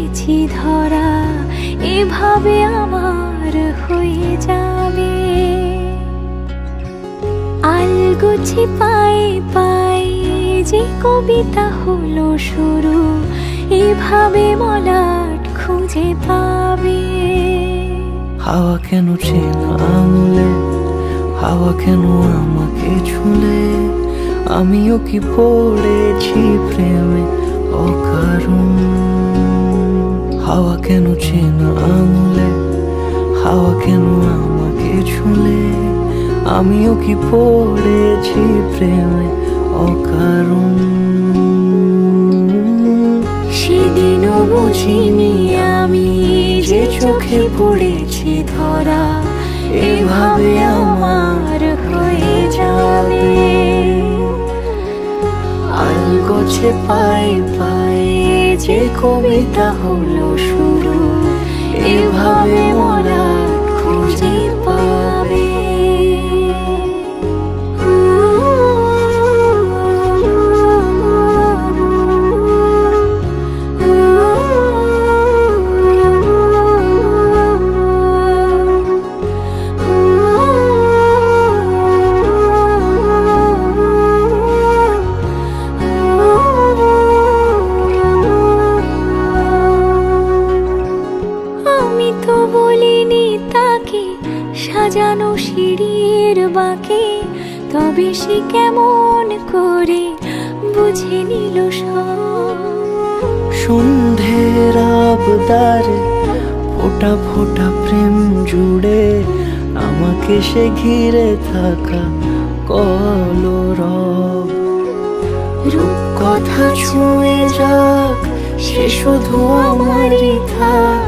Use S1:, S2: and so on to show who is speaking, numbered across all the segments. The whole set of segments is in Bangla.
S1: পড়েছি ধরা, এভাবে আমার হয়ে যাবে। আলগোছে পায়ে পায়ে যে কবিতা হলো শুরু, এভাবে মলাট খুঁজে পাবে।
S2: হাওয়া কেন চেনা আঙুলে, হাওয়া কেন আমাকে ছুলে, আমিও কি পড়েছি প্রেমে অকারণ। হাওয়া কেন চেনা আঙুলে, হাওয়া কেন আমাকে ছুলে, আমিও কি পড়েছি প্রেমে অকারণ।
S1: সেদিনও বুঝিনি আমি যে চোখে পড়েছি ধরা, এভাবে আমার হয়ে যাবে।
S2: আলগোছে পায়ে পায়ে যে কবিতা হলো শুরু,
S1: এভাবে মলাট খুঁজে পাবে। আমি তো বলিনি তাকে সাজানো সিঁড়ির বাঁকে, তবে সে কেমন করে বুঝে নিল সব।
S2: সন্ধ্যের আবদারে ফোটা ফোটা প্রেম জুড়ে, আমাকে সে ঘিরে থাকা কলরব।
S1: রূপকথা ছুঁয়ে যাক, সে শুধু আমারই থাক,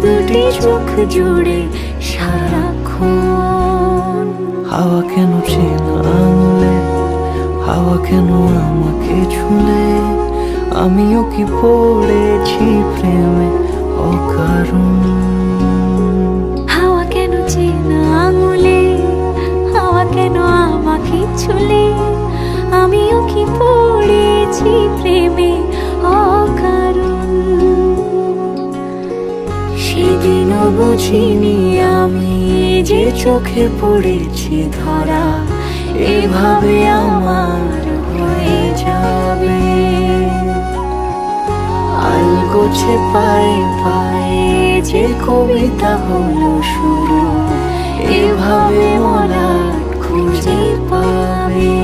S1: দুটি চোখ জুড়ে সারাক্ষণ।
S2: হাওয়া কেন চেনা আঙুলে, হাওয়া কেন আমাকে ছুলে, আমিও কি পড়েছি প্রেমে অকারণ।
S1: হাওয়া কেন চেনা আঙুলে, হাওয়া কেন আমাকে ছুলে, আমিও কি পড়েছি প্রেমে অকারণ। সেদিনও বুঝিনি আমি যে চোখে পড়েছি ধরা, এভাবে আমার হয়ে যাবে।
S2: আলগোছে পায়ে পায়ে যে কবিতা হলো শুরু,
S1: এভাবে মলাট খুঁজে পাবে।